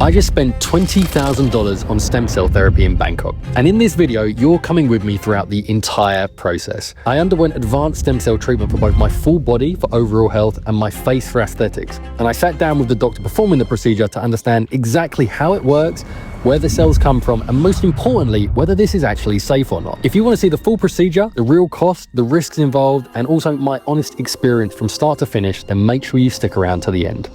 I just spent $20,000 on stem cell therapy in Bangkok. And in this video, you're coming with me throughout the entire process. I underwent advanced stem cell treatment for both my full body for overall health and my face for aesthetics. And I sat down with the doctor performing the procedure to understand exactly how it works, where the cells come from, and most importantly, whether this is actually safe or not. If you want to see the full procedure, the real cost, the risks involved, and also my honest experience from start to finish, then make sure you stick around to the end.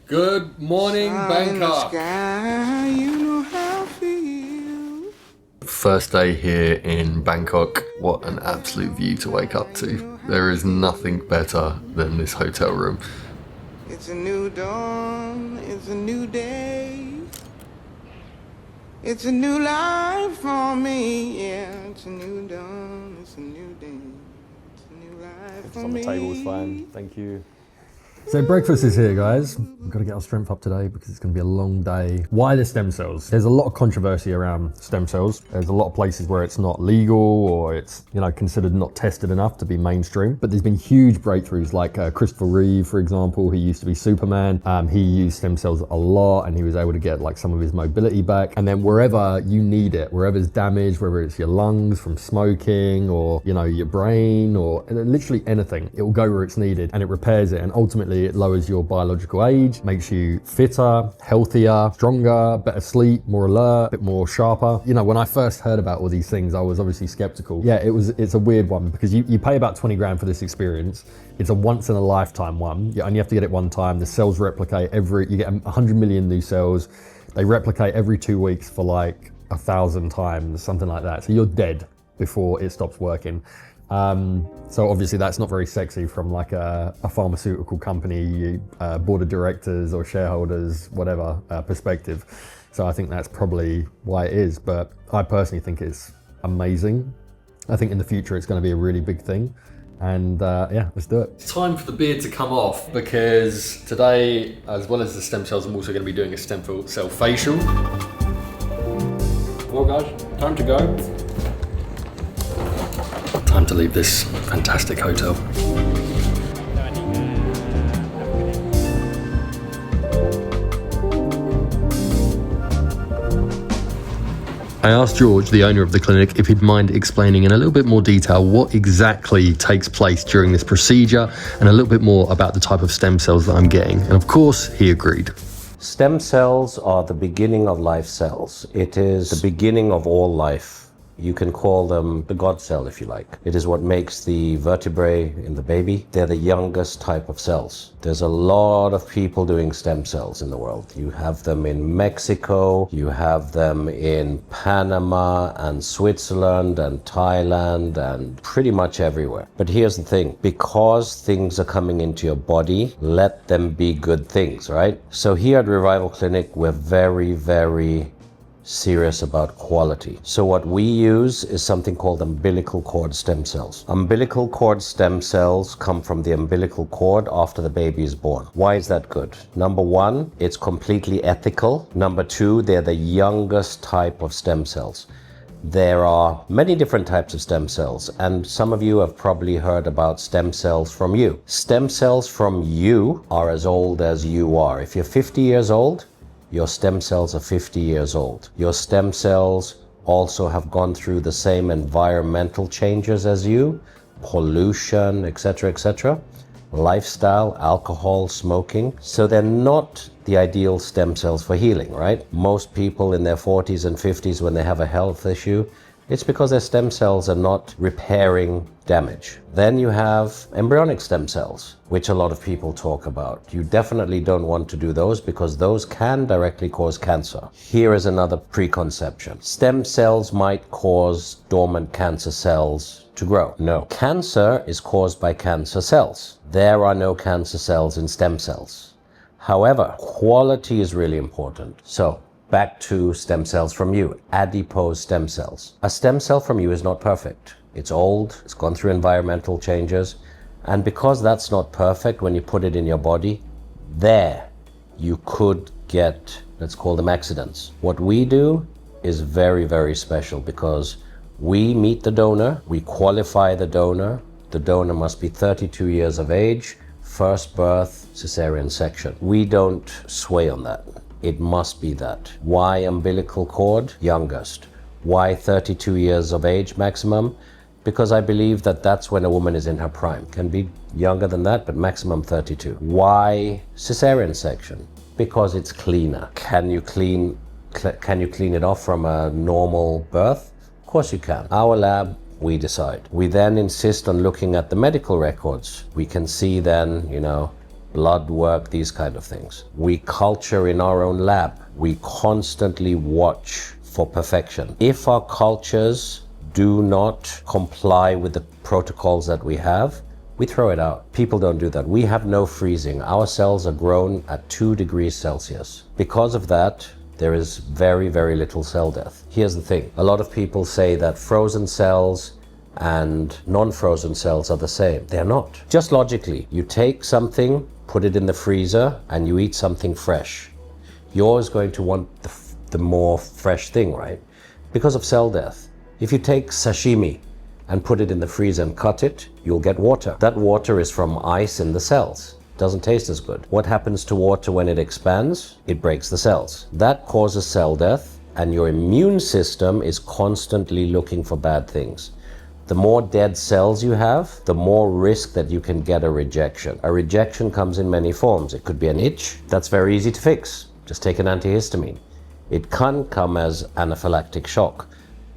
Good morning, Bangkok. First day here in Bangkok. What an absolute view to wake up to. There is nothing better than this hotel room. It's a new dawn, it's a new day. It's a new life for me, yeah. It's a new dawn, it's a new day. It's a new life for me. On the table is fine, thank you. So breakfast is here, guys. We've got to get our strength up today because it's going to be a long day. Why the stem cells? There's a lot of controversy around stem cells. There's a lot of places where it's not legal or it's, considered not tested enough to be mainstream. But there's been huge breakthroughs like Christopher Reeve, for example, who used to be Superman. He used stem cells a lot and he was able to get like some of his mobility back. And then wherever you need it, wherever it's damaged, whether it's your lungs from smoking or, your brain or literally anything, it will go where it's needed and it repairs it. And ultimately, it lowers your biological age, makes you fitter, healthier, stronger, better sleep, more alert, a bit more sharper. When I first heard about all these things, I was obviously skeptical. Yeah, it's a weird one because you pay about 20 grand for this experience. It's a once in a lifetime one. You only have to get it one time. The cells replicate you get 100 million new cells. They replicate every 2 weeks for like 1,000 times, something like that. So you're dead before it stops working. So obviously that's not very sexy from like a pharmaceutical company, board of directors or shareholders, whatever perspective. So I think that's probably why it is, but I personally think it's amazing. I think in the future it's going to be a really big thing. And yeah, let's do it. It's time for the beard to come off because today, as well as the stem cells, I'm also going to be doing a stem cell facial. Well guys, time to go. Time to leave this fantastic hotel. I asked George, the owner of the clinic, if he'd mind explaining in a little bit more detail what exactly takes place during this procedure and a little bit more about the type of stem cells that I'm getting. And of course, he agreed. Stem cells are the beginning of life cells. It is the beginning of all life. You can call them the God cell if you like. It is what makes the vertebrae in the baby. They're the youngest type of cells. There's a lot of people doing stem cells in the world. You have them in Mexico, you have them in Panama and Switzerland and Thailand and pretty much everywhere. But here's the thing, because things are coming into your body, let them be good things, right? So here at Revival Clinic, we're very, very serious about quality. So what we use is something called umbilical cord stem cells. Umbilical cord stem cells come from the umbilical cord after the baby is born. Why is that good? Number one, it's completely ethical. Number two, they're the youngest type of stem cells. There are many different types of stem cells, and some of you have probably heard about stem cells from you. Stem cells from you are as old as you are. If you're 50 years old, your stem cells are 50 years old. Your stem cells also have gone through the same environmental changes as you, pollution, etc., lifestyle, alcohol, smoking. So they're not the ideal stem cells for healing, right? Most people in their 40s and 50s, when they have a health issue, it's because their stem cells are not repairing damage. Then you have embryonic stem cells, which a lot of people talk about. You definitely don't want to do those because those can directly cause cancer. Here is another preconception. Stem cells might cause dormant cancer cells to grow. No. Cancer is caused by cancer cells. There are no cancer cells in stem cells. However, quality is really important. So, back to stem cells from you, adipose stem cells. A stem cell from you is not perfect. It's old, it's gone through environmental changes, and because that's not perfect, when you put it in your body, there you could get, let's call them accidents. What we do is very, very special because we meet the donor, we qualify the donor, the donor must be 32 years of age, first birth, cesarean section. We don't sway on that. It must be that. Why umbilical cord? Youngest. Why 32 years of age maximum? Because I believe that that's when a woman is in her prime. Can be younger than that, but maximum 32. Why cesarean section? Because it's cleaner. Can you clean it off from a normal birth? Of course you can. Our lab, we decide. We then insist on looking at the medical records. We can see then, blood work, these kind of things. We culture in our own lab. We constantly watch for perfection. If our cultures do not comply with the protocols that we have, we throw it out. People don't do that. We have no freezing. Our cells are grown at 2 degrees Celsius. Because of that, there is very, very little cell death. Here's the thing. A lot of people say that frozen cells and non-frozen cells are the same. They're not. Just logically, you take something, put it in the freezer, and you eat something fresh. You're always going to want the more fresh thing, right? Because of cell death. If you take sashimi and put it in the freezer and cut it, you'll get water. That water is from ice in the cells. Doesn't taste as good. What happens to water when it expands? It breaks the cells. That causes cell death, and your immune system is constantly looking for bad things. The more dead cells you have, the more risk that you can get a rejection. A rejection comes in many forms. It could be an itch. That's very easy to fix. Just take an antihistamine. It can come as anaphylactic shock.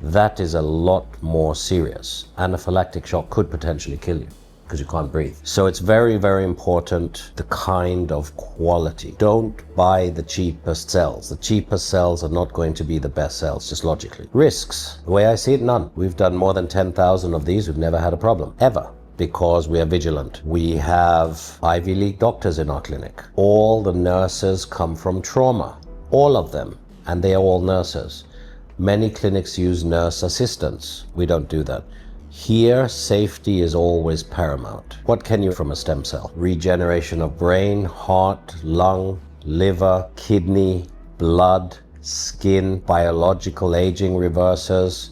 That is a lot more serious. Anaphylactic shock could potentially kill you because you can't breathe. So it's very, very important, the kind of quality. Don't buy the cheapest cells. The cheapest cells are not going to be the best cells, just logically. Risks, the way I see it, none. We've done more than 10,000 of these. We've never had a problem, ever, because we are vigilant. We have Ivy League doctors in our clinic. All the nurses come from trauma, all of them, and they are all nurses. Many clinics use nurse assistants. We don't do that. Here, safety is always paramount. What can you from a stem cell? Regeneration of brain, heart, lung, liver, kidney, blood, skin, biological aging reverses,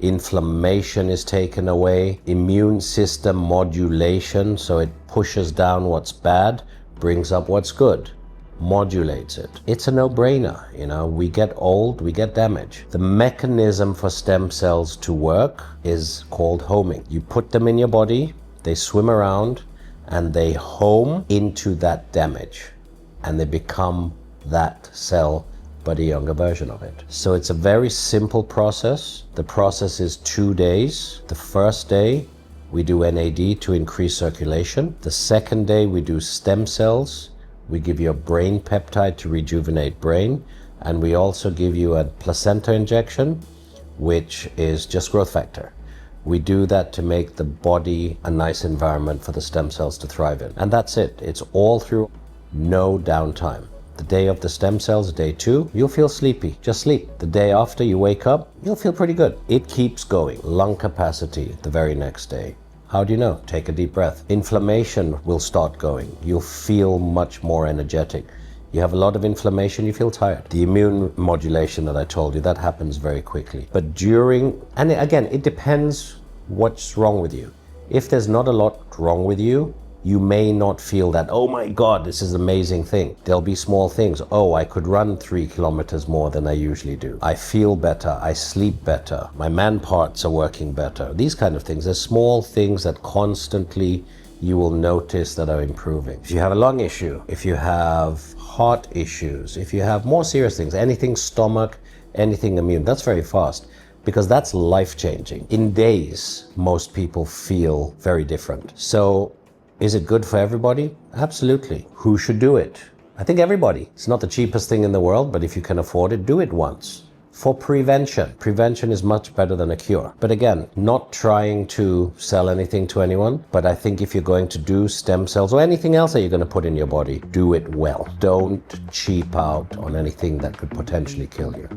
inflammation is taken away, immune system modulation, so it pushes down what's bad, brings up what's good. Modulates it. It's a no-brainer, we get old, we get damage. The mechanism for stem cells to work is called homing. You put them in your body, they swim around, and they home into that damage, and they become that cell, but a younger version of it. So it's a very simple process. The process is 2 days. The first day, we do NAD to increase circulation. The second day, we do stem cells. We give you a brain peptide to rejuvenate brain, and we also give you a placenta injection, which is just growth factor. We do that to make the body a nice environment for the stem cells to thrive in. And that's it. It's all through, no downtime. The day of the stem cells, day 2, you'll feel sleepy. Just sleep. The day after you wake up, you'll feel pretty good. It keeps going. Lung capacity the very next day. How do you know? Take a deep breath. Inflammation will start going. You'll feel much more energetic. You have a lot of inflammation, you feel tired. The immune modulation that I told you, that happens very quickly. But and again, it depends what's wrong with you. If there's not a lot wrong with you, you may not feel that, oh my God, this is an amazing thing. There'll be small things. Oh, I could run 3 kilometers more than I usually do. I feel better. I sleep better. My man parts are working better. These kind of things. There's small things that constantly you will notice that are improving. If you have a lung issue, if you have heart issues, if you have more serious things, anything stomach, anything immune, that's very fast, because that's life-changing. In days, most people feel very different. So is it good for everybody? Absolutely. Who should do it? I think everybody. It's not the cheapest thing in the world, but if you can afford it, do it once. For prevention. Prevention is much better than a cure. But again, not trying to sell anything to anyone, but I think if you're going to do stem cells or anything else that you're going to put in your body, do it well. Don't cheap out on anything that could potentially kill you.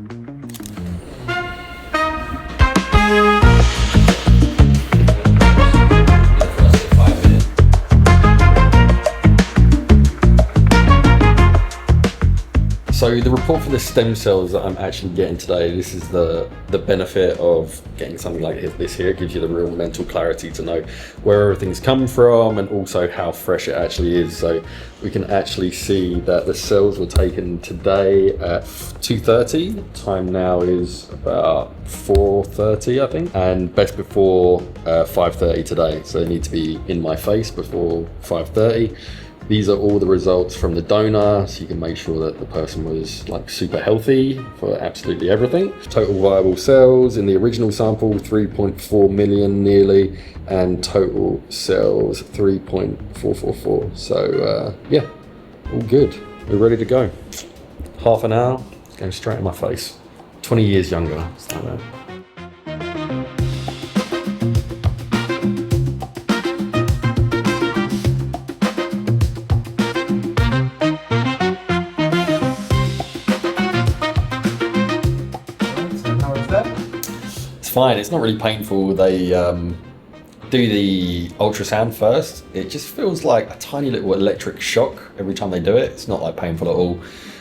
So So the report for the stem cells that I'm actually getting today, this is the benefit of getting something like this here. It gives you the real mental clarity to know where everything's come from and also how fresh it actually is. So we can actually see that the cells were taken today at 2:30. Time now is about 4:30, I think, and best before 5:30 today. So they need to be in my face before 5:30. These are all the results from the donor, so you can make sure that the person was like super healthy for absolutely everything. Total viable cells in the original sample, 3.4 million nearly, and total cells 3.444. So yeah, all good. We're ready to go. Half an hour, going straight in my face. 20 years younger. So, fine, it's not really painful. They do the ultrasound first. It just feels like a tiny little electric shock every time they do it. It's not like painful at all.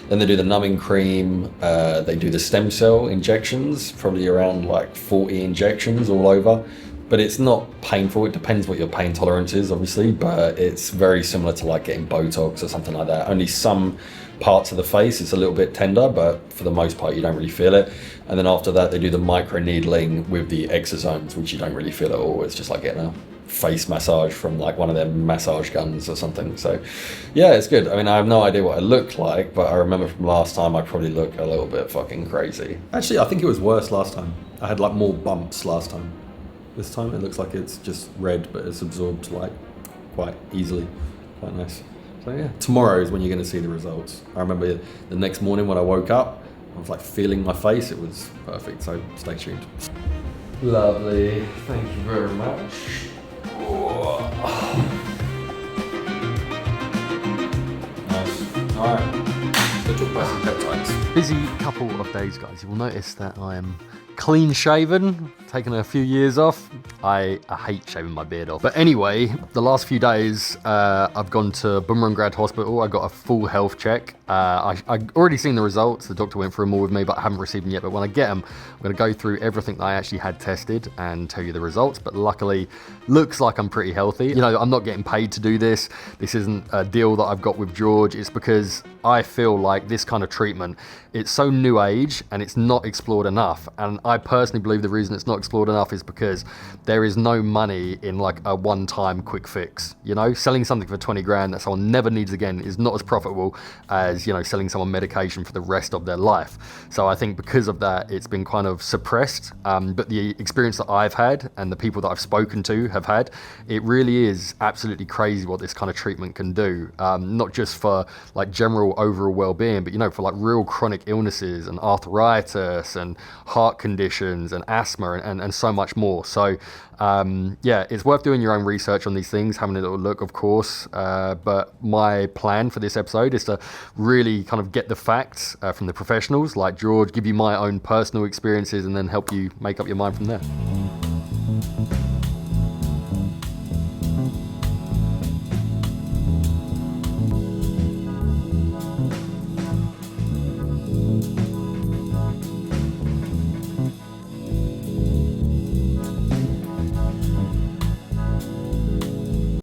Then they do the numbing cream, they do the stem cell injections, probably around like 40 injections all over. But it's not painful. It depends what your pain tolerance is, obviously, but it's very similar to like getting Botox or something like that. Only some parts of the face it's a little bit tender, but for the most part you don't really feel it. And then after that they do the micro needling with the exosomes, which you don't really feel at all. It's just like getting a face massage from like one of their massage guns or something. So yeah, it's good. I mean, I have no idea what I look like, but I remember from last time I probably look a little bit fucking crazy. Actually, I think it was worse last time. I had like more bumps last time. This time it looks like it's just red, but it's absorbed like quite easily. Quite nice. So yeah, tomorrow is when you're going to see the results. I remember the next morning when I woke up, I was like feeling my face. It was perfect. So stay tuned. Lovely. Thank you very much. Nice. All right. Let's talk about some peptides. Busy couple of days, guys. You will notice that I am clean shaven, taken a few years off. I hate shaving my beard off. But anyway, the last few days, I've gone to Bumrungrad hospital. I got a full health check. I already seen the results. The doctor went through them all with me, but I haven't received them yet. But when I get them, I'm going to go through everything that I actually had tested and tell you the results. But luckily, looks like I'm pretty healthy. You know, I'm not getting paid to do this. This isn't a deal that I've got with George. It's because I feel like this kind of treatment, it's so new age and it's not explored enough. And I personally believe the reason it's not explored enough is because there is no money in like a one-time quick fix. You know, selling something for 20 grand that someone never needs again is not as profitable as, you know, selling someone medication for the rest of their life. So I think because of that, it's been kind of suppressed. But the experience that I've had and the people that I've spoken to have had, it really is absolutely crazy what this kind of treatment can do. Not just for like general overall well-being, but, you know, for like real chronic illnesses and arthritis and heart conditions and asthma and so much more. So yeah, it's worth doing your own research on these things, having a little look, of course. But my plan for this episode is to really kind of get the facts from the professionals like George, give you my own personal experiences, and then help you make up your mind from there.